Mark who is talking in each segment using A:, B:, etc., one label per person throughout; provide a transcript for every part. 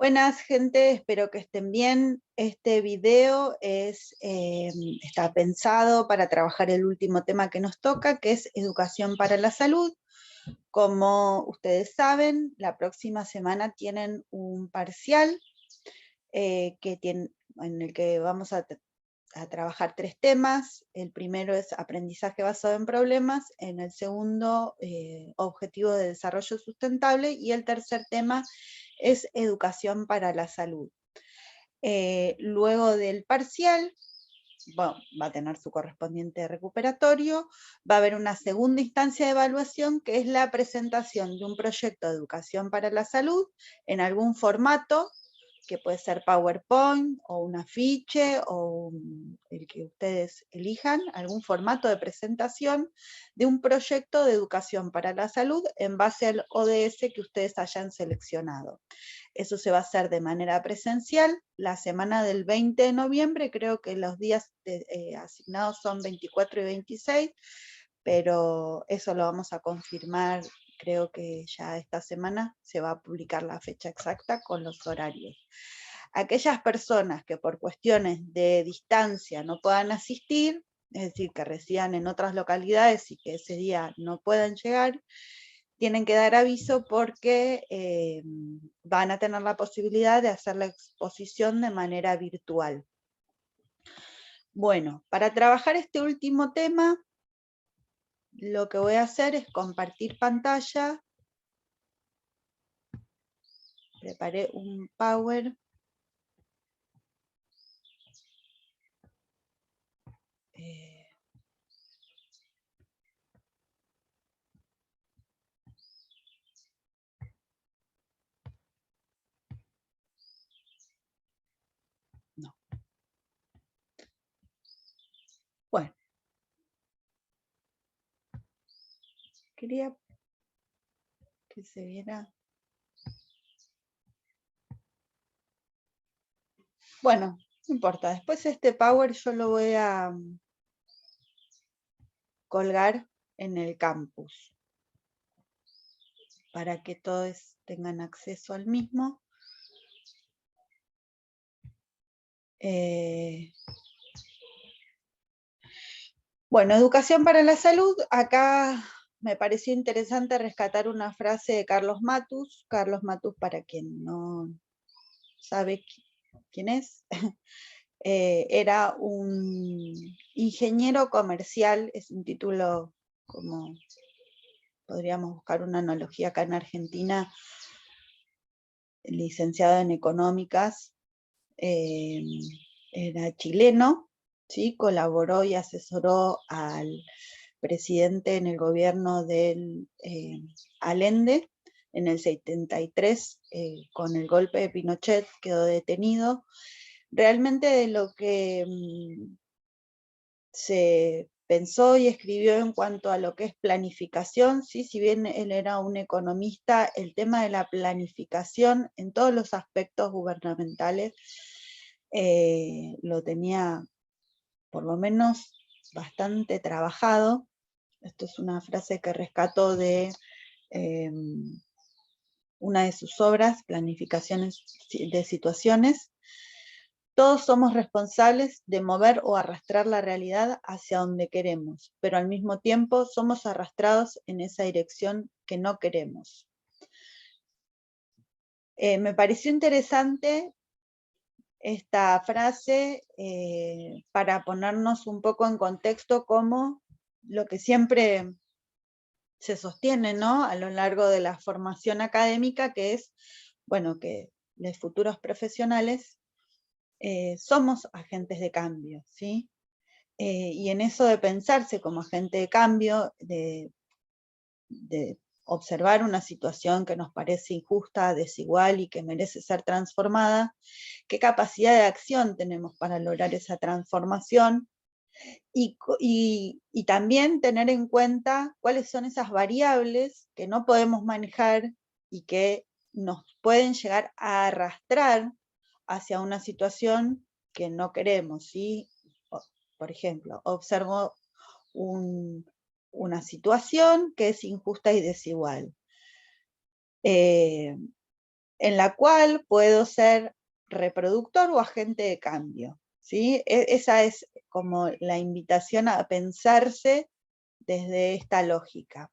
A: Buenas, gente, espero que estén bien. Este video está pensado para trabajar el último tema que nos toca, que es educación para la salud. Como ustedes saben, la próxima semana tienen un parcial en el que vamos a trabajar 3 temas. El primero es aprendizaje basado en problemas, en el segundo, objetivo de desarrollo sustentable, y el tercer tema es educación para la salud. Luego del parcial, bueno, va a tener su correspondiente recuperatorio, va a haber una segunda instancia de evaluación, que es la presentación de un proyecto de educación para la salud en algún formato, que puede ser PowerPoint o un afiche o el que ustedes elijan, algún formato de presentación de un proyecto de educación para la salud en base al ODS que ustedes hayan seleccionado. Eso se va a hacer de manera presencial la semana del 20 de noviembre, creo que los días asignados son 24 y 26, pero eso lo vamos a confirmar. Creo que ya esta semana se va a publicar la fecha exacta con los horarios. Aquellas personas que por cuestiones de distancia no puedan asistir, es decir, que residan en otras localidades y que ese día no puedan llegar, tienen que dar aviso porque van a tener la posibilidad de hacer la exposición de manera virtual. Bueno, para trabajar este último tema, lo que voy a hacer es compartir pantalla. Preparé un Power. No. Bueno. Quería que se viera. Bueno, no importa. Después este Power yo lo voy a colgar en el campus para que todos tengan acceso al mismo. Bueno, educación para la salud. Acá me pareció interesante rescatar una frase de Carlos Matus. Carlos Matus, para quien no sabe quién es, era un ingeniero comercial, es un título como podríamos buscar una analogía acá en Argentina, licenciado en económicas, era chileno, ¿sí? Colaboró y asesoró al presidente en el gobierno del Allende en el 73, con el golpe de Pinochet quedó detenido. Realmente de lo que se pensó y escribió en cuanto a lo que es planificación, ¿sí? Si bien él era un economista, el tema de la planificación en todos los aspectos gubernamentales lo tenía por lo menos bastante trabajado. Esto es una frase que rescató de una de sus obras, Planificaciones de Situaciones. Todos somos responsables de mover o arrastrar la realidad hacia donde queremos, pero al mismo tiempo somos arrastrados en esa dirección que no queremos. Me pareció interesante esta frase para ponernos un poco en contexto como lo que siempre se sostiene, ¿no?, a lo largo de la formación académica, que es, bueno, que los futuros profesionales somos agentes de cambio, ¿sí? Y en eso de pensarse como agente de cambio, de observar una situación que nos parece injusta, desigual y que merece ser transformada, qué capacidad de acción tenemos para lograr esa transformación, y también tener en cuenta cuáles son esas variables que no podemos manejar y que nos pueden llegar a arrastrar hacia una situación que no queremos, ¿sí? Por ejemplo, observo una situación que es injusta y desigual. en la cual puedo ser reproductor o agente de cambio, ¿sí? Esa es como la invitación a pensarse desde esta lógica.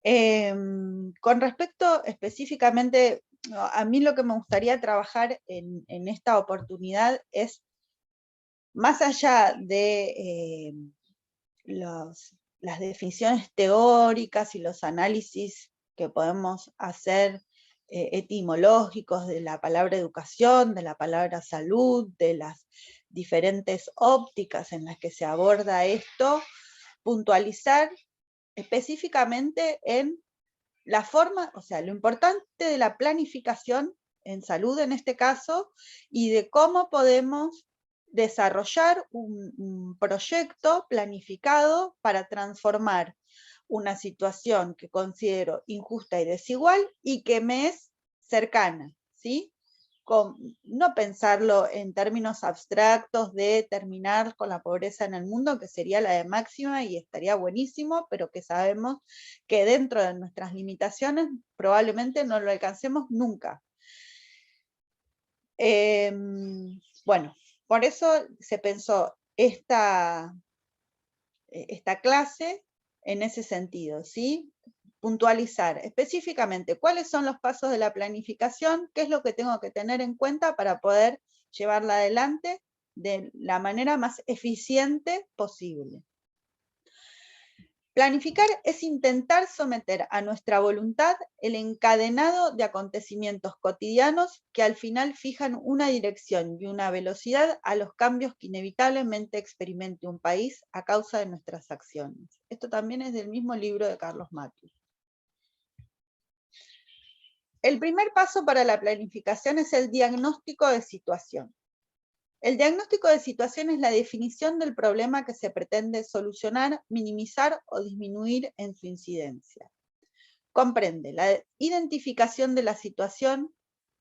A: Con respecto específicamente, a mí lo que me gustaría trabajar en esta oportunidad es, más allá de las definiciones teóricas y los análisis que podemos hacer etimológicos de la palabra educación, de la palabra salud, de las diferentes ópticas en las que se aborda esto, puntualizar específicamente en la forma, o sea, lo importante de la planificación en salud en este caso, y de cómo podemos desarrollar un proyecto planificado para transformar una situación que considero injusta y desigual y que me es cercana, ¿sí? No pensarlo en términos abstractos de terminar con la pobreza en el mundo, que sería la de máxima y estaría buenísimo, pero que sabemos que dentro de nuestras limitaciones probablemente no lo alcancemos nunca. Bueno, por eso se pensó esta clase en ese sentido, ¿sí? Puntualizar específicamente cuáles son los pasos de la planificación, qué es lo que tengo que tener en cuenta para poder llevarla adelante de la manera más eficiente posible. Planificar es intentar someter a nuestra voluntad el encadenado de acontecimientos cotidianos que al final fijan una dirección y una velocidad a los cambios que inevitablemente experimente un país a causa de nuestras acciones. Esto también es del mismo libro de Carlos Matius. El primer paso para la planificación es el diagnóstico de situación. El diagnóstico de situación es la definición del problema que se pretende solucionar, minimizar o disminuir en su incidencia. Comprende la identificación de la situación,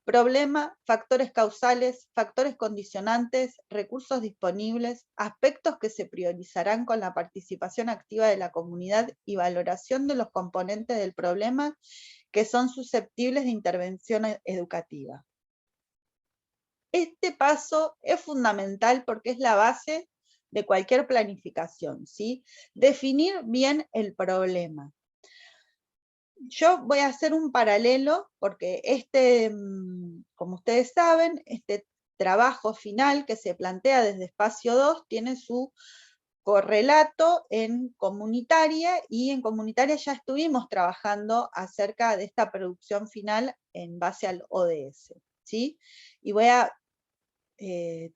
A: problema, factores causales, factores condicionantes, recursos disponibles, aspectos que se priorizarán con la participación activa de la comunidad y valoración de los componentes del problema que son susceptibles de intervención educativa. Este paso es fundamental porque es la base de cualquier planificación, ¿sí? Definir bien el problema. Yo voy a hacer un paralelo porque como ustedes saben, este trabajo final que se plantea desde Espacio 2 tiene su correlato en comunitaria, y en comunitaria ya estuvimos trabajando acerca de esta producción final en base al ODS, ¿sí? Y voy a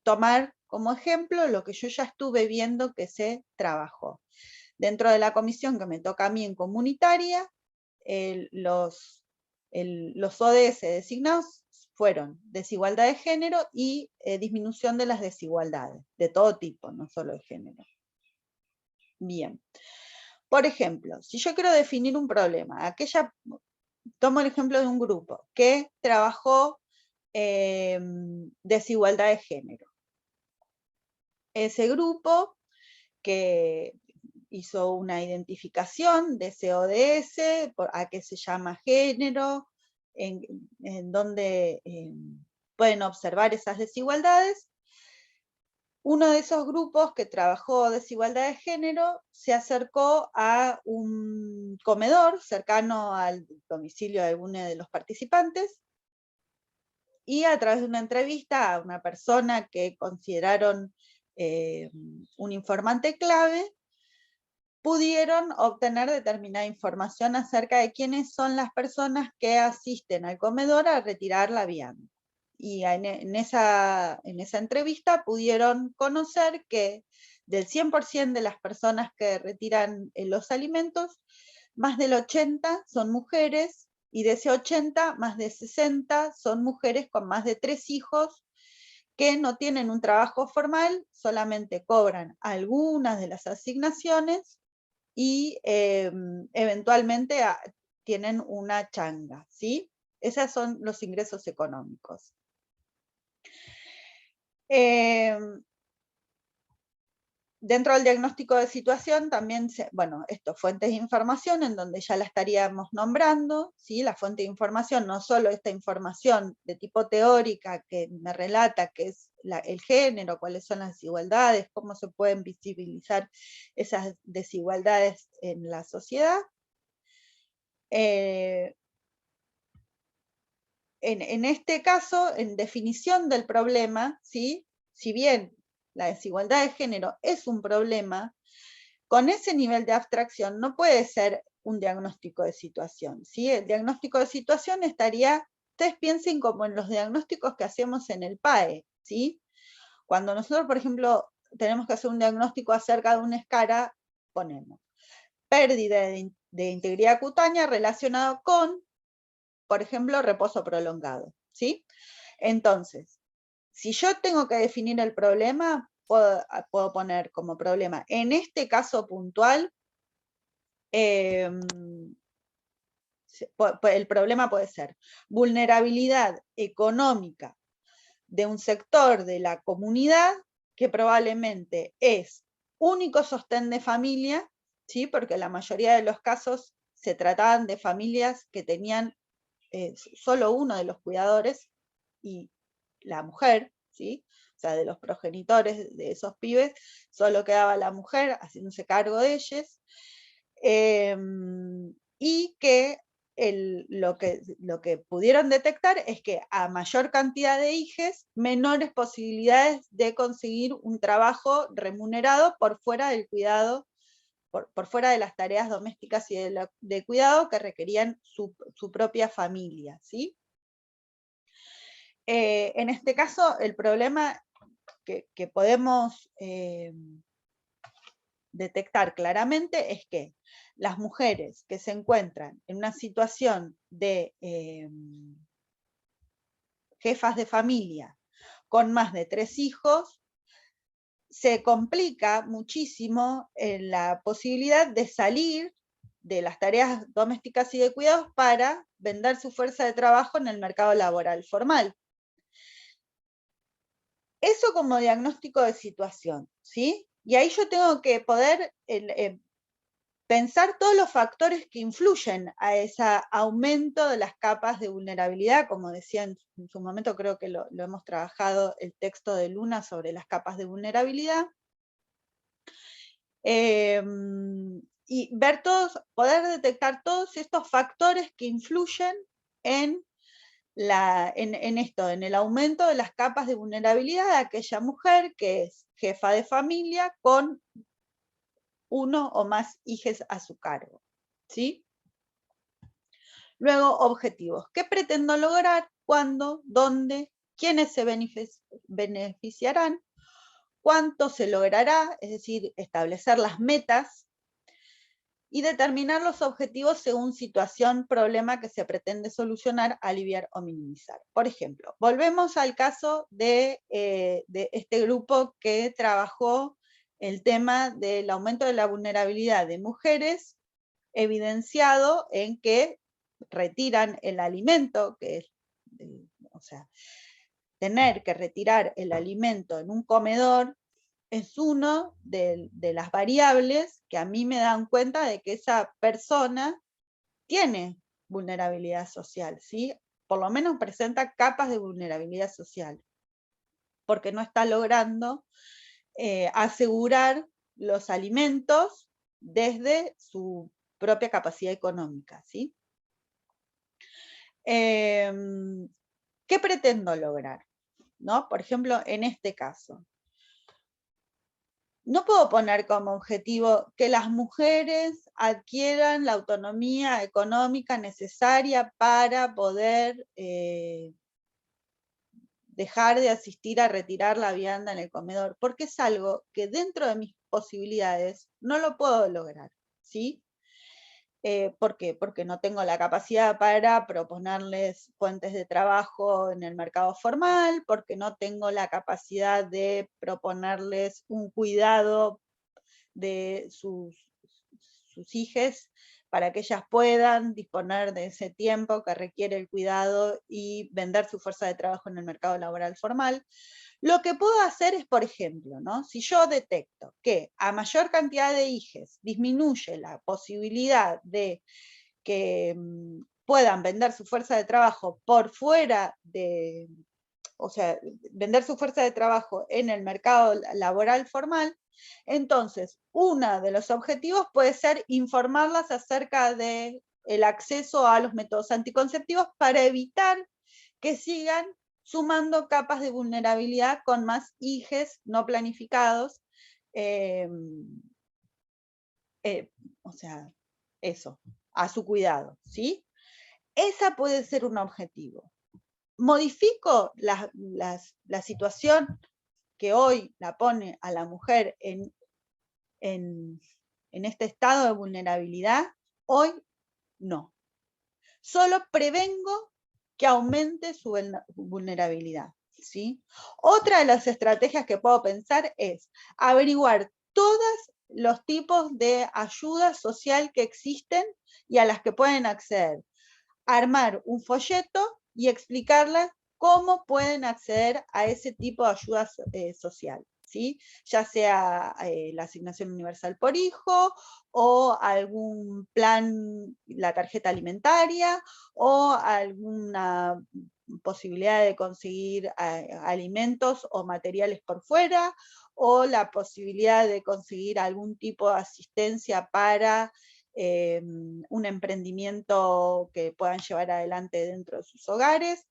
A: tomar como ejemplo lo que yo ya estuve viendo que se trabajó. Dentro de la comisión que me toca a mí en comunitaria, los ODS designados fueron desigualdad de género y disminución de las desigualdades, de todo tipo, no solo de género. Bien. Por ejemplo, si yo quiero definir un problema, tomo el ejemplo de un grupo que trabajó desigualdad de género. Ese grupo que hizo una identificación de ese ODS, a qué se llama género, en donde pueden observar esas desigualdades. Uno de esos grupos que trabajó desigualdad de género se acercó a un comedor cercano al domicilio de alguno de los participantes, y a través de una entrevista a una persona que consideraron un informante clave, pudieron obtener determinada información acerca de quiénes son las personas que asisten al comedor a retirar la vianda. Y en esa entrevista pudieron conocer que del 100% de las personas que retiran los alimentos, más del 80% son mujeres, y de ese 80, más de 60 son mujeres con más de 3 hijos que no tienen un trabajo formal, solamente cobran algunas de las asignaciones y eventualmente tienen una changa, ¿sí? Esos son los ingresos económicos. Dentro del diagnóstico de situación también, bueno, fuentes de información en donde ya la estaríamos nombrando, ¿sí? La fuente de información, no solo esta información de tipo teórica que me relata qué es el género, cuáles son las desigualdades, cómo se pueden visibilizar esas desigualdades en la sociedad. En este caso, en definición del problema, ¿sí? Si bien la desigualdad de género es un problema, con ese nivel de abstracción no puede ser un diagnóstico de situación, ¿sí? El diagnóstico de situación estaría, ustedes piensen como en los diagnósticos que hacemos en el PAE, ¿sí? Cuando nosotros, por ejemplo, tenemos que hacer un diagnóstico acerca de una escara, ponemos pérdida de integridad cutánea relacionado con, por ejemplo, reposo prolongado, ¿sí? Entonces, si yo tengo que definir el problema, puedo poner como problema, en este caso puntual, el problema puede ser vulnerabilidad económica de un sector de la comunidad que probablemente es único sostén de familia, ¿sí? Porque la mayoría de los casos se trataban de familias que tenían solo uno de los cuidadores y la mujer, ¿sí? O sea, de los progenitores de esos pibes, solo quedaba la mujer haciéndose cargo de ellos, y que lo que pudieron detectar es que a mayor cantidad de hijos, menores posibilidades de conseguir un trabajo remunerado por fuera del cuidado, por fuera de las tareas domésticas y de cuidado que requerían su propia familia, ¿sí? En este caso, el problema que podemos detectar claramente es que las mujeres que se encuentran en una situación de jefas de familia con más de 3 hijos, se complica muchísimo la posibilidad de salir de las tareas domésticas y de cuidados para vender su fuerza de trabajo en el mercado laboral formal. Eso como diagnóstico de situación, ¿sí? Y ahí yo tengo que poder pensar todos los factores que influyen a ese aumento de las capas de vulnerabilidad, como decía en su momento, creo que lo hemos trabajado el texto de Luna sobre las capas de vulnerabilidad, y ver poder detectar todos estos factores que influyen en en el aumento de las capas de vulnerabilidad de aquella mujer que es jefa de familia con uno o más hijos a su cargo, ¿sí? Luego, objetivos. ¿Qué pretendo lograr? ¿Cuándo? ¿Dónde? ¿Quiénes se beneficiarán? ¿Cuánto se logrará? Es decir, establecer las metas y determinar los objetivos según situación, problema que se pretende solucionar, aliviar o minimizar. Por ejemplo, volvemos al caso de este grupo que trabajó el tema del aumento de la vulnerabilidad de mujeres, evidenciado en que retiran el alimento, que es, o sea, tener que retirar el alimento en un comedor es uno de las variables que a mí me dan cuenta de que esa persona tiene vulnerabilidad social, ¿sí? Por lo menos presenta capas de vulnerabilidad social, porque no está logrando asegurar los alimentos desde su propia capacidad económica, ¿sí? ¿Qué pretendo lograr? ¿No? Por ejemplo, en este caso, no puedo poner como objetivo que las mujeres adquieran la autonomía económica necesaria para poder dejar de asistir a retirar la vianda en el comedor, porque es algo que dentro de mis posibilidades no lo puedo lograr, ¿sí? ¿Por qué? Porque no tengo la capacidad para proponerles fuentes de trabajo en el mercado formal, porque no tengo la capacidad de proponerles un cuidado de sus hijas para que ellas puedan disponer de ese tiempo que requiere el cuidado y vender su fuerza de trabajo en el mercado laboral formal. Lo que puedo hacer es, por ejemplo, ¿no? Si yo detecto que a mayor cantidad de hijes disminuye la posibilidad de que puedan vender su fuerza de trabajo por fuera de, o sea, vender su fuerza de trabajo en el mercado laboral formal, entonces uno de los objetivos puede ser informarlas acerca del acceso a los métodos anticonceptivos para evitar que sigan sumando capas de vulnerabilidad con más hijes no planificados. O sea, eso, a su cuidado, ¿sí? Esa puede ser un objetivo. Modifico la situación que hoy la pone a la mujer en este estado de vulnerabilidad. Hoy no. Solo prevengo que aumente su vulnerabilidad, ¿sí? Otra de las estrategias que puedo pensar es averiguar todos los tipos de ayuda social que existen y a las que pueden acceder. Armar un folleto y explicarles cómo pueden acceder a ese tipo de ayuda social, ¿sí? Ya sea la asignación universal por hijo, o algún plan, la tarjeta alimentaria, o alguna posibilidad de conseguir alimentos o materiales por fuera, o la posibilidad de conseguir algún tipo de asistencia para un emprendimiento que puedan llevar adelante dentro de sus hogares.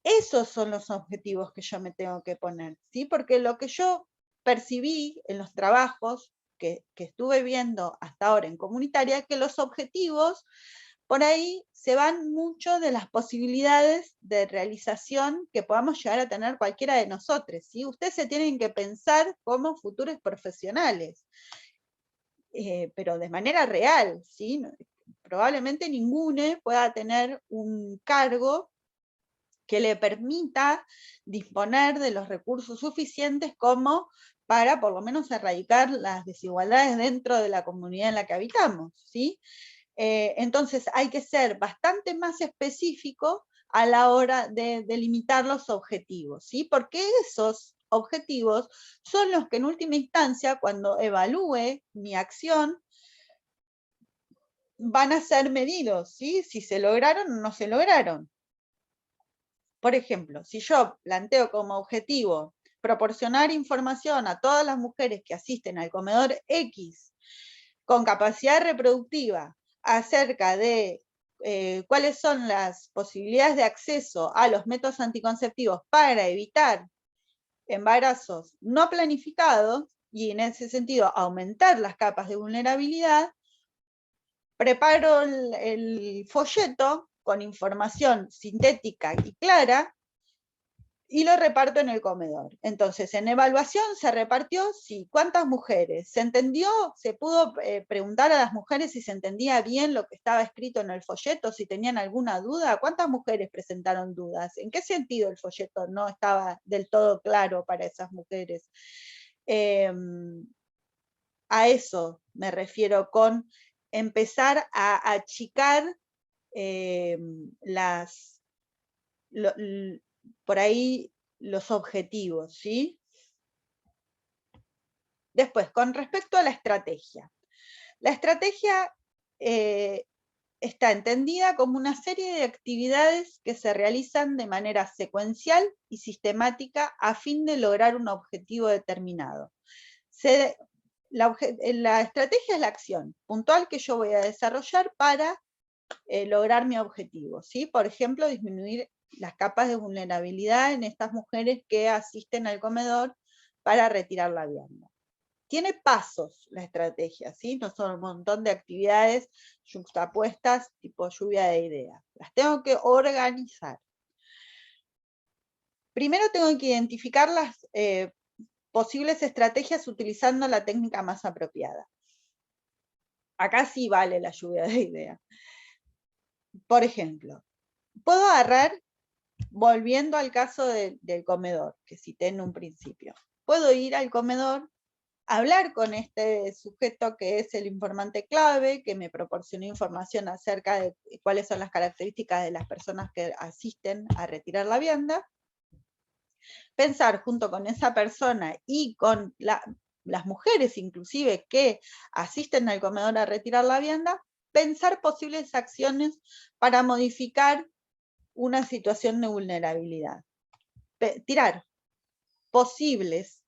A: Esos son los objetivos que yo me tengo que poner, ¿sí? Porque lo que yo percibí en los trabajos que estuve viendo hasta ahora en comunitaria, que los objetivos por ahí se van mucho de las posibilidades de realización que podamos llegar a tener cualquiera de nosotros, ¿sí? Ustedes se tienen que pensar como futuros profesionales. Pero de manera real, ¿sí? Probablemente ninguno pueda tener un cargo que le permita disponer de los recursos suficientes como para por lo menos erradicar las desigualdades dentro de la comunidad en la que habitamos, ¿sí? Entonces hay que ser bastante más específico a la hora de delimitar los objetivos, ¿sí? Porque esos objetivos son los que en última instancia, cuando evalúe mi acción, van a ser medidos, ¿sí? Si se lograron o no se lograron. Por ejemplo, si yo planteo como objetivo proporcionar información a todas las mujeres que asisten al comedor X con capacidad reproductiva acerca de cuáles son las posibilidades de acceso a los métodos anticonceptivos para evitar embarazos no planificados y en ese sentido aumentar las capas de vulnerabilidad, preparo el folleto con información sintética y clara y lo reparto en el comedor. Entonces, en evaluación se repartió, sí, ¿cuántas mujeres? ¿Se entendió? ¿Se pudo preguntar a las mujeres si se entendía bien lo que estaba escrito en el folleto, si tenían alguna duda? ¿Cuántas mujeres presentaron dudas? ¿En qué sentido el folleto no estaba del todo claro para esas mujeres? A eso me refiero con empezar a achicar por ahí los objetivos, ¿sí? Después, con respecto a la estrategia. La estrategia está entendida como una serie de actividades que se realizan de manera secuencial y sistemática a fin de lograr un objetivo determinado. La estrategia es la acción puntual que yo voy a desarrollar para lograr mi objetivo, ¿sí? Por ejemplo, disminuir las capas de vulnerabilidad en estas mujeres que asisten al comedor para retirar la vianda. Tiene pasos la estrategia, ¿sí? No son un montón de actividades juxtapuestas tipo lluvia de ideas. Las tengo que organizar. Primero tengo que identificar las posibles estrategias utilizando la técnica más apropiada. Acá sí vale la lluvia de ideas. Por ejemplo, puedo agarrar, volviendo al caso del comedor, que cité en un principio. Puedo ir al comedor, hablar con este sujeto que es el informante clave, que me proporcionó información acerca de cuáles son las características de las personas que asisten a retirar la vianda, Pensar junto con esa persona y con las mujeres inclusive que asisten al comedor a retirar la vianda, pensar posibles acciones para modificar una situación de vulnerabilidad. Tirar posibles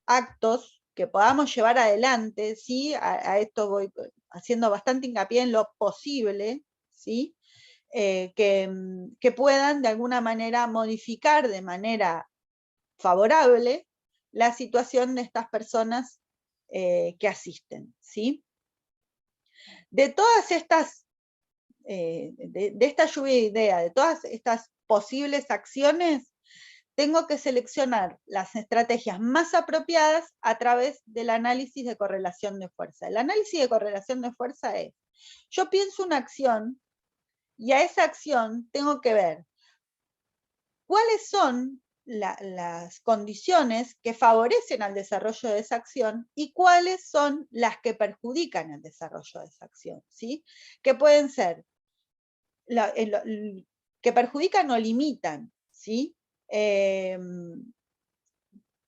A: actos que podamos llevar adelante, ¿sí? A esto voy haciendo bastante hincapié en lo posible, ¿sí? Que puedan de alguna manera modificar de manera favorable la situación de estas personas que asisten, ¿sí? De todas estas, de esta lluvia de ideas, de todas estas posibles acciones, tengo que seleccionar las estrategias más apropiadas a través del análisis de correlación de fuerza. El análisis de correlación de fuerza es, yo pienso una acción y a esa acción tengo que ver cuáles son las condiciones que favorecen al desarrollo de esa acción y cuáles son las que perjudican el desarrollo de esa acción, ¿sí? Que pueden ser, que perjudican o limitan, ¿sí?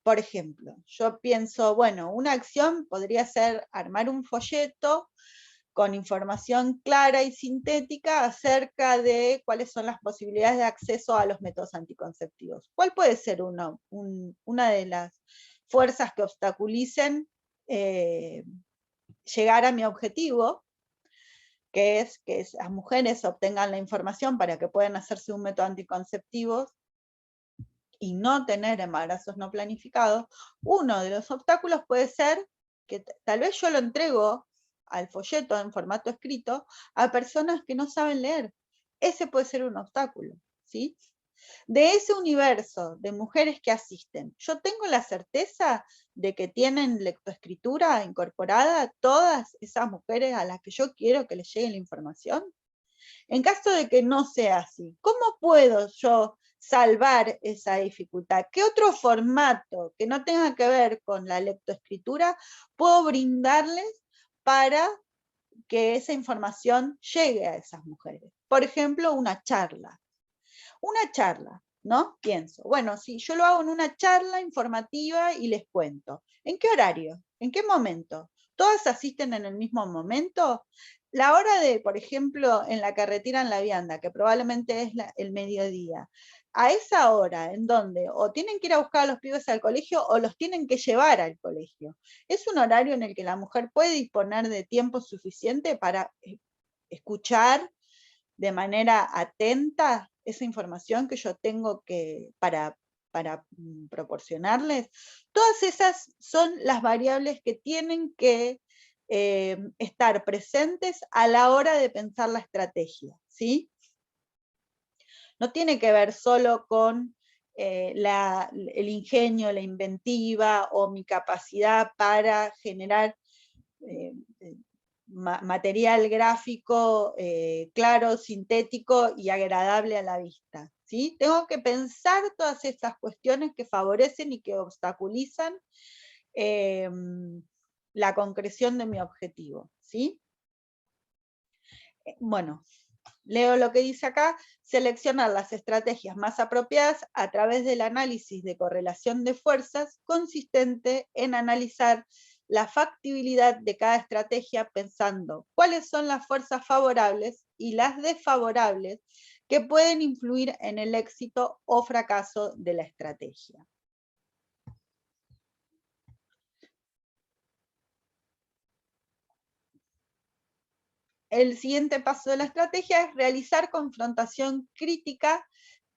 A: Por ejemplo, yo pienso, bueno, una acción podría ser armar un folleto con información clara y sintética acerca de cuáles son las posibilidades de acceso a los métodos anticonceptivos. ¿Cuál puede ser una de las fuerzas que obstaculicen llegar a mi objetivo, que es que las mujeres obtengan la información para que puedan hacerse un método anticonceptivo y no tener embarazos no planificados? Uno de los obstáculos puede ser que tal vez yo lo entrego al folleto en formato escrito a personas que no saben leer. Ese puede ser un obstáculo, ¿sí? De ese universo de mujeres que asisten, ¿yo tengo la certeza de que tienen lectoescritura incorporada todas esas mujeres a las que yo quiero que les llegue la información? En caso de que no sea así, ¿cómo puedo yo salvar esa dificultad? ¿Qué otro formato que no tenga que ver con la lectoescritura puedo brindarles para que esa información llegue a esas mujeres? Por ejemplo, una charla. Una charla, ¿no? Pienso, bueno, si yo lo hago en una charla informativa y les cuento. ¿En qué horario? ¿En qué momento? ¿Todas asisten en el mismo momento? La hora de, por ejemplo, en la que retiran la vianda, que probablemente es el mediodía, a esa hora en donde o tienen que ir a buscar a los pibes al colegio o los tienen que llevar al colegio. Es un horario en el que la mujer puede disponer de tiempo suficiente para escuchar de manera atenta esa información que yo tengo para proporcionarles. Todas esas son las variables que tienen que estar presentes a la hora de pensar la estrategia, ¿sí? No tiene que ver solo con el ingenio, la inventiva o mi capacidad para generar material gráfico claro, sintético y agradable a la vista, ¿sí? Tengo que pensar todas estas cuestiones que favorecen y que obstaculizan la concreción de mi objetivo, ¿sí? Bueno, leo lo que dice acá: seleccionar las estrategias más apropiadas a través del análisis de correlación de fuerzas, consistente en analizar la factibilidad de cada estrategia pensando cuáles son las fuerzas favorables y las desfavorables que pueden influir en el éxito o fracaso de la estrategia. El siguiente paso de la estrategia es realizar confrontación crítica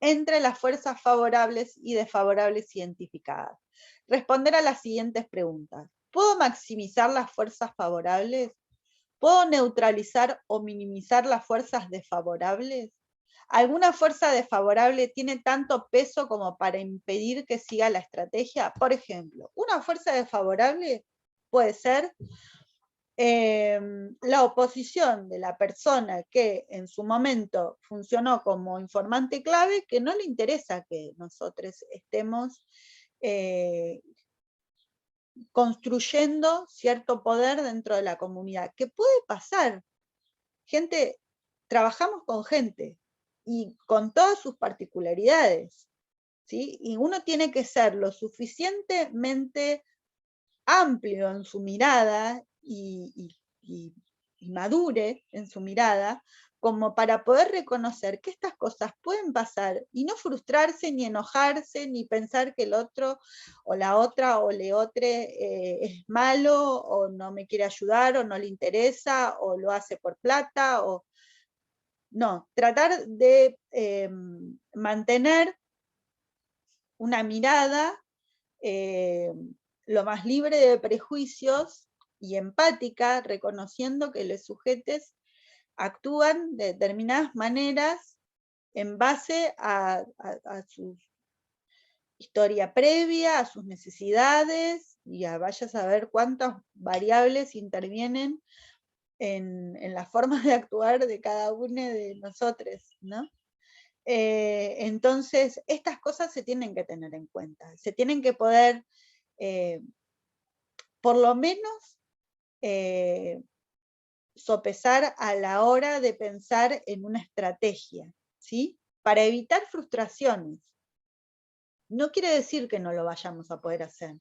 A: entre las fuerzas favorables y desfavorables identificadas. Responder a las siguientes preguntas: ¿puedo maximizar las fuerzas favorables? ¿Puedo neutralizar o minimizar las fuerzas desfavorables? ¿Alguna fuerza desfavorable tiene tanto peso como para impedir que siga la estrategia? Por ejemplo, una fuerza desfavorable puede ser la oposición de la persona que en su momento funcionó como informante clave, que no le interesa que nosotros estemos construyendo cierto poder dentro de la comunidad. ¿Qué puede pasar? Gente, trabajamos con gente, y con todas sus particularidades, ¿sí? Y uno tiene que ser lo suficientemente amplio en su mirada y madure en su mirada, como para poder reconocer que estas cosas pueden pasar y no frustrarse, ni enojarse, ni pensar que el otro o la otra o le otro es malo, o no me quiere ayudar, o no le interesa, o lo hace por plata, o no, tratar de mantener una mirada lo más libre de prejuicios y empática, reconociendo que los sujetos actúan de determinadas maneras en base a su historia previa, a sus necesidades, y a vaya a saber cuántas variables intervienen en la forma de actuar de cada uno de nosotros, ¿no? Entonces, estas cosas se tienen que tener en cuenta, se tienen que poder, por lo menos, sopesar a la hora de pensar en una estrategia, ¿sí? Para evitar frustraciones. No quiere decir que no lo vayamos a poder hacer,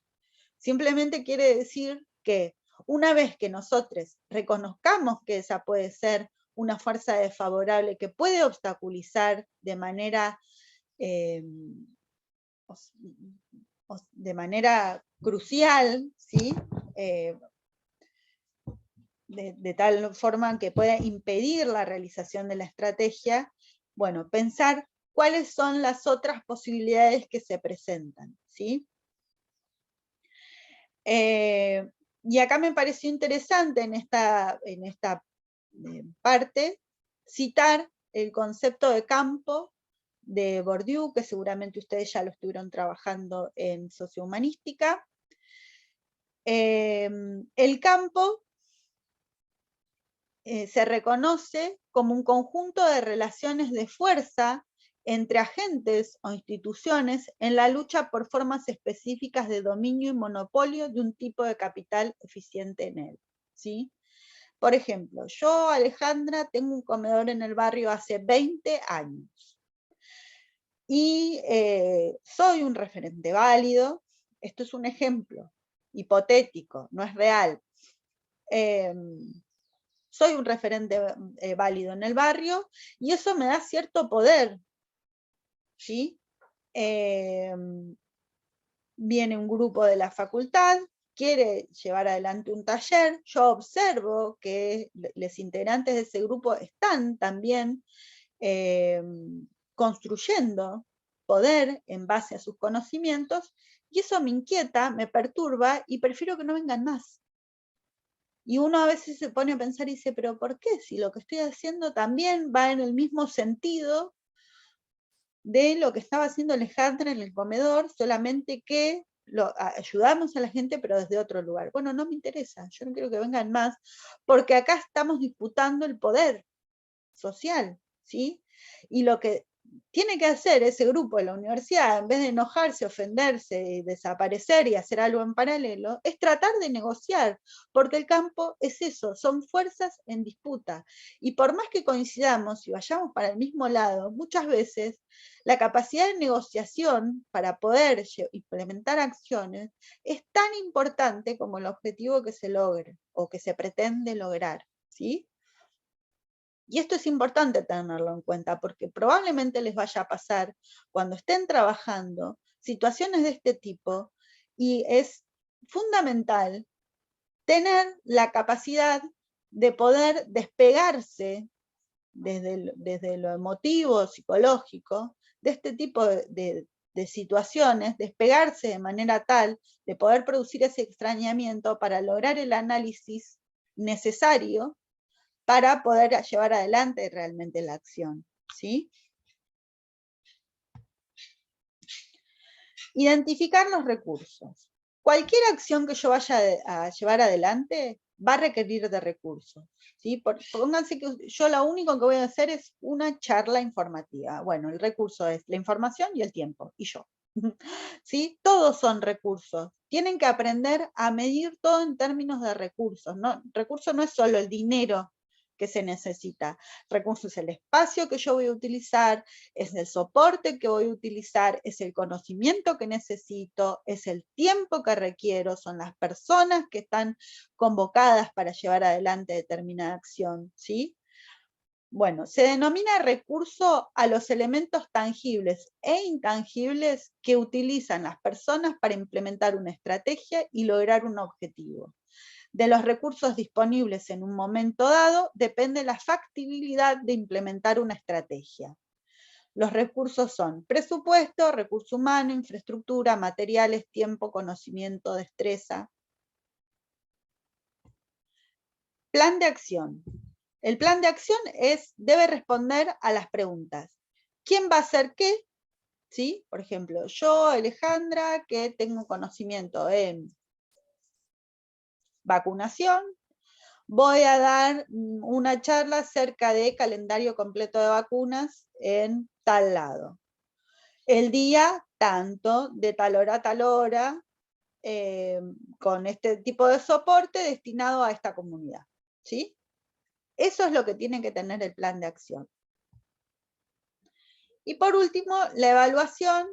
A: simplemente quiere decir que una vez que nosotros reconozcamos que esa puede ser una fuerza desfavorable que puede obstaculizar de manera crucial, ¿sí? De tal forma que pueda impedir la realización de la estrategia, bueno, pensar cuáles son las otras posibilidades que se presentan, ¿sí? Y acá me pareció interesante en esta parte citar el concepto de campo de Bourdieu, que seguramente ustedes ya lo estuvieron trabajando en sociohumanística. El campo se reconoce como un conjunto de relaciones de fuerza entre agentes o instituciones en la lucha por formas específicas de dominio y monopolio de un tipo de capital eficiente en él, ¿sí? Por ejemplo, yo, Alejandra, tengo un comedor en el barrio hace 20 años y soy un referente válido. Esto es un ejemplo hipotético, no es real. Soy un referente válido en el barrio y eso me da cierto poder, ¿sí? Viene un grupo de la facultad, quiere llevar adelante un taller, yo observo que los integrantes de ese grupo están también construyendo poder en base a sus conocimientos, y eso me inquieta, me perturba, y prefiero que no vengan más. Y uno a veces se pone a pensar y dice, pero ¿por qué? Si lo que estoy haciendo también va en el mismo sentido de lo que estaba haciendo Alejandra en el comedor, solamente que ayudamos a la gente, pero desde otro lugar. Bueno, no me interesa, yo no quiero que vengan más, porque acá estamos disputando el poder social, ¿sí? Y lo que tiene que hacer ese grupo de la universidad, en vez de enojarse, ofenderse, y desaparecer y hacer algo en paralelo, es tratar de negociar, porque el campo es eso, son fuerzas en disputa. Y por más que coincidamos y vayamos para el mismo lado, muchas veces la capacidad de negociación para poder implementar acciones es tan importante como el objetivo que se logre o que se pretende lograr, ¿sí? Y esto es importante tenerlo en cuenta, porque probablemente les vaya a pasar cuando estén trabajando situaciones de este tipo, y es fundamental tener la capacidad de poder despegarse desde lo emotivo, psicológico, de este tipo de situaciones, despegarse de manera tal de poder producir ese extrañamiento para lograr el análisis necesario para poder llevar adelante realmente la acción, ¿sí? Identificar los recursos. Cualquier acción que yo vaya a llevar adelante va a requerir de recursos, ¿sí? Pónganse que yo lo único que voy a hacer es una charla informativa. Bueno, el recurso es la información y el tiempo, y yo. ¿Sí? Todos son recursos. Tienen que aprender a medir todo en términos de recursos, ¿no? Recurso no es solo el dinero que se necesita. Recursos es el espacio que yo voy a utilizar, es el soporte que voy a utilizar, es el conocimiento que necesito, es el tiempo que requiero, son las personas que están convocadas para llevar adelante determinada acción, ¿sí? Bueno, se denomina recurso a los elementos tangibles e intangibles que utilizan las personas para implementar una estrategia y lograr un objetivo. De los recursos disponibles en un momento dado depende la factibilidad de implementar una estrategia. Los recursos son presupuesto, recurso humano, infraestructura, materiales, tiempo, conocimiento, destreza. Plan de acción. El plan de acción debe responder a las preguntas. ¿Quién va a hacer qué? ¿Sí? Por ejemplo, yo, Alejandra, que tengo conocimiento en vacunación, voy a dar una charla acerca de calendario completo de vacunas en tal lado. El día tanto, de tal hora a tal hora, con este tipo de soporte destinado a esta comunidad. ¿Sí? Eso es lo que tiene que tener el plan de acción. Y por último, la evaluación.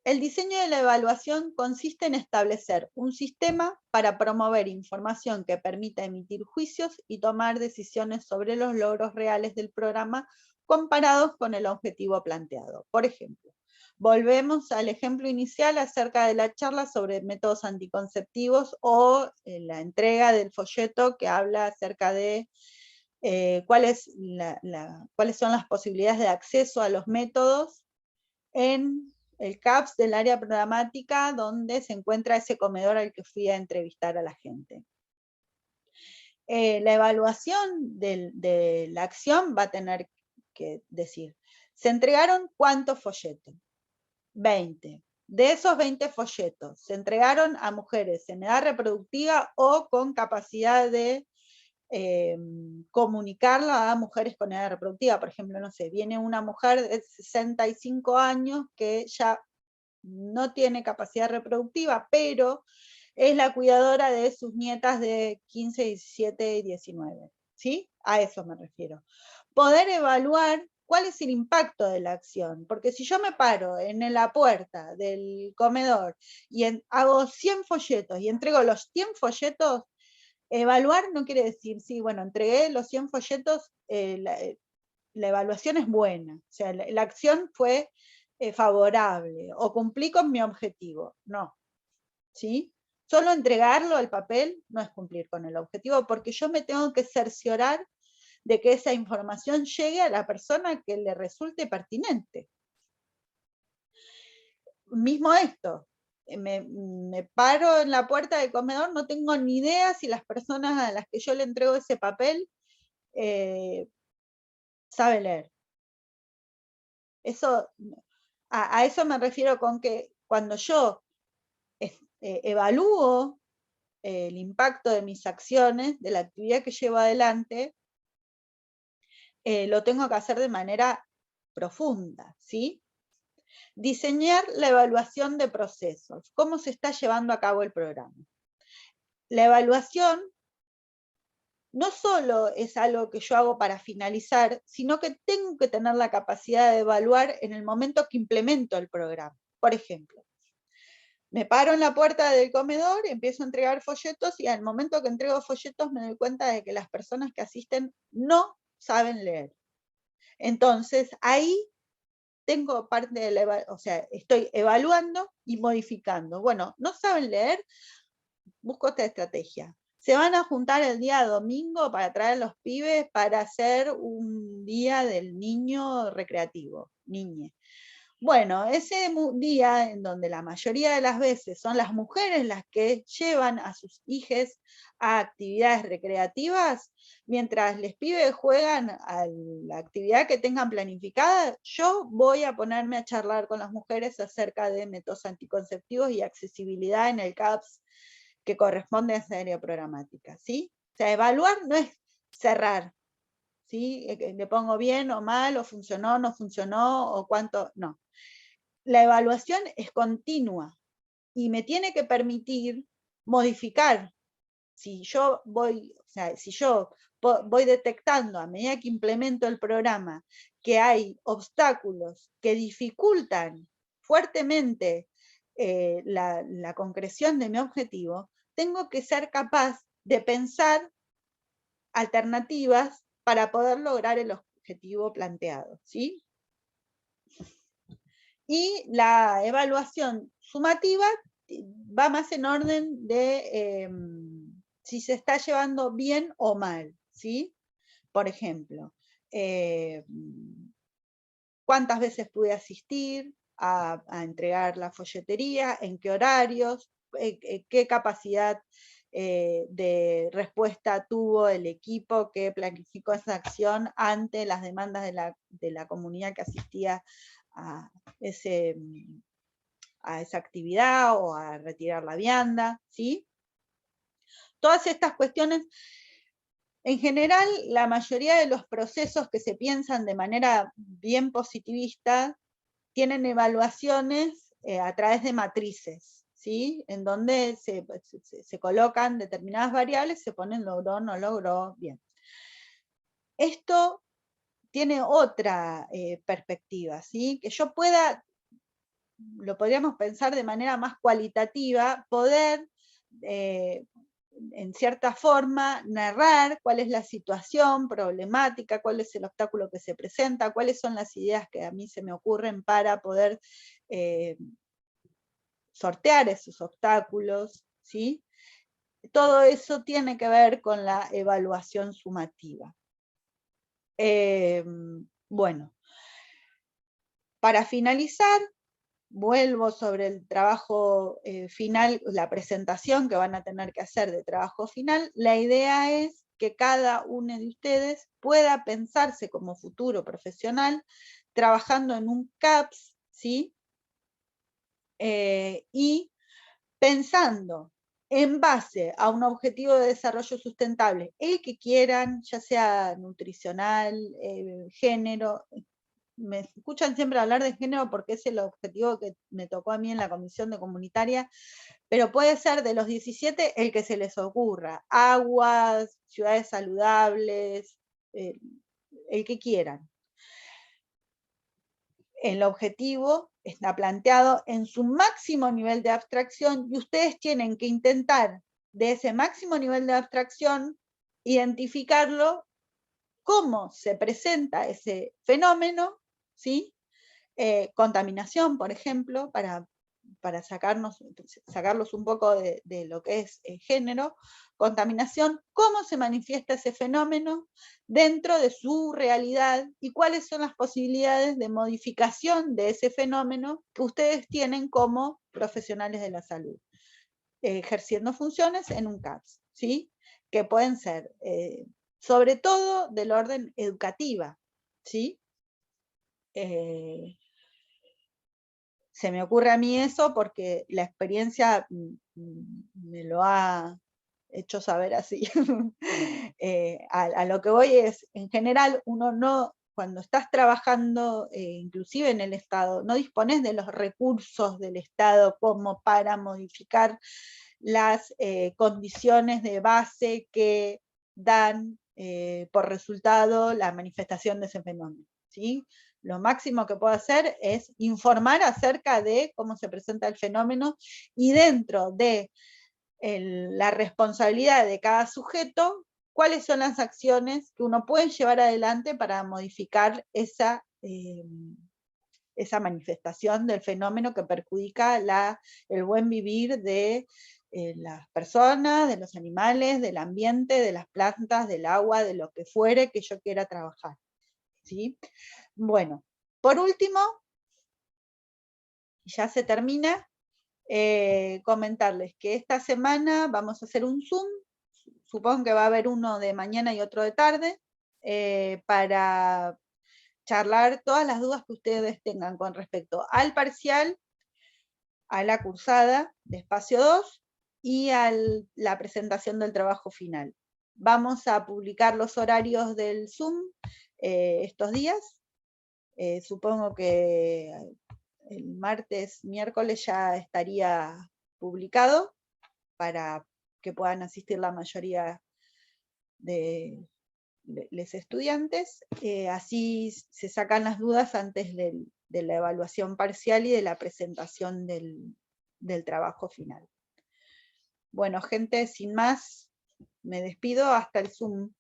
A: El diseño de la evaluación consiste en establecer un sistema para promover información que permita emitir juicios y tomar decisiones sobre los logros reales del programa comparados con el objetivo planteado. Por ejemplo, volvemos al ejemplo inicial acerca de la charla sobre métodos anticonceptivos o la entrega del folleto que habla acerca de cuáles son las posibilidades de acceso a los métodos en el CAPS del área programática donde se encuentra ese comedor al que fui a entrevistar a la gente. La evaluación de la acción va a tener que decir, ¿se entregaron cuántos folletos? 20. De esos 20 folletos, ¿se entregaron a mujeres en edad reproductiva o con capacidad de comunicarla a mujeres con edad reproductiva? Por ejemplo, no sé, viene una mujer de 65 años que ya no tiene capacidad reproductiva, pero es la cuidadora de sus nietas de 15, 17 y 19. ¿Sí? A eso me refiero. Poder evaluar cuál es el impacto de la acción, porque si yo me paro en la puerta del comedor y hago 100 folletos y entrego los 100 folletos, evaluar no quiere decir, sí, bueno, entregué los 100 folletos, la evaluación es buena, o sea, la acción fue favorable, o cumplí con mi objetivo. No, ¿sí? Solo entregarlo al papel no es cumplir con el objetivo, porque yo me tengo que cerciorar de que esa información llegue a la persona que le resulte pertinente. Mismo esto, me paro en la puerta del comedor, no tengo ni idea si las personas a las que yo le entrego ese papel saben leer. Eso, a eso me refiero con que cuando yo evalúo el impacto de mis acciones, de la actividad que llevo adelante, lo tengo que hacer de manera profunda, ¿sí? Diseñar la evaluación de procesos. ¿Cómo se está llevando a cabo el programa? La evaluación no solo es algo que yo hago para finalizar, sino que tengo que tener la capacidad de evaluar en el momento que implemento el programa. Por ejemplo, me paro en la puerta del comedor, empiezo a entregar folletos y al momento que entrego folletos me doy cuenta de que las personas que asisten no saben leer. Entonces, ahí tengo parte de la o sea, estoy evaluando y modificando. Bueno, ¿no saben leer? Busco esta estrategia. Se van a juntar el día domingo para traer a los pibes para hacer un día del niño recreativo, niñe. Bueno, ese día en donde la mayoría de las veces son las mujeres las que llevan a sus hijos a actividades recreativas, mientras les pibes juegan a la actividad que tengan planificada, yo voy a ponerme a charlar con las mujeres acerca de métodos anticonceptivos y accesibilidad en el CAPS que corresponde a esa área programática, ¿sí? O sea, evaluar no es cerrar, ¿sí? Le pongo bien o mal, o funcionó, no funcionó, o cuánto, no. La evaluación es continua y me tiene que permitir modificar si yo voy, o sea, si yo voy detectando a medida que implemento el programa que hay obstáculos que dificultan fuertemente la concreción de mi objetivo, tengo que ser capaz de pensar alternativas para poder lograr el objetivo planteado, ¿sí? Y la evaluación sumativa va más en orden de si se está llevando bien o mal, ¿sí? Por ejemplo, cuántas veces pude asistir a entregar la folletería, en qué horarios, qué capacidad de respuesta tuvo el equipo que planificó esa acción ante las demandas de la comunidad que asistía a, a esa actividad o a retirar la vianda, ¿sí? Todas estas cuestiones, en general, la mayoría de los procesos que se piensan de manera bien positivista tienen evaluaciones a través de matrices, ¿sí? En donde se colocan determinadas variables, se ponen logró, no logró, bien. Esto tiene otra perspectiva, ¿sí? Que yo pueda, lo podríamos pensar de manera más cualitativa, poder en cierta forma narrar cuál es la situación problemática, cuál es el obstáculo que se presenta, cuáles son las ideas que a mí se me ocurren para poder sortear esos obstáculos, ¿sí? Todo eso tiene que ver con la evaluación sumativa. Bueno, para finalizar, vuelvo sobre el trabajo final, la presentación que van a tener que hacer de trabajo final. La idea es que cada uno de ustedes pueda pensarse como futuro profesional trabajando en un CAPS, ¿sí? Y pensando en base a un objetivo de desarrollo sustentable, el que quieran, ya sea nutricional, género. Me escuchan siempre hablar de género porque es el objetivo que me tocó a mí en la comisión de comunitaria, pero puede ser de los 17 el que se les ocurra. Aguas, ciudades saludables, el que quieran. El objetivo está planteado en su máximo nivel de abstracción y ustedes tienen que intentar de ese máximo nivel de abstracción identificarlo, cómo se presenta ese fenómeno, ¿sí? Contaminación, por ejemplo, para sacarlos un poco de lo que es género, contaminación, cómo se manifiesta ese fenómeno dentro de su realidad y cuáles son las posibilidades de modificación de ese fenómeno que ustedes tienen como profesionales de la salud, ejerciendo funciones en un CAPS, ¿sí? Que pueden ser, sobre todo, del orden educativa, ¿sí? Se me ocurre a mí eso porque la experiencia me lo ha hecho saber así. A lo que voy es, en general, uno no, cuando estás trabajando, inclusive en el Estado, no dispones de los recursos del Estado como para modificar las condiciones de base que dan por resultado la manifestación de ese fenómeno, ¿sí? Lo máximo que puedo hacer es informar acerca de cómo se presenta el fenómeno y dentro de la responsabilidad de cada sujeto, cuáles son las acciones que uno puede llevar adelante para modificar esa manifestación del fenómeno que perjudica el buen vivir de las personas, de los animales, del ambiente, de las plantas, del agua, de lo que fuere que yo quiera trabajar, ¿sí? Bueno, por último, ya se termina, comentarles que esta semana vamos a hacer un Zoom, supongo que va a haber uno de mañana y otro de tarde, para charlar todas las dudas que ustedes tengan con respecto al parcial, a la cursada de espacio 2 y a la presentación del trabajo final. Vamos a publicar los horarios del Zoom estos días. Supongo que el martes, miércoles ya estaría publicado para que puedan asistir la mayoría de los estudiantes. Así se sacan las dudas antes de la evaluación parcial y de la presentación del trabajo final. Bueno, gente, sin más, me despido hasta el Zoom.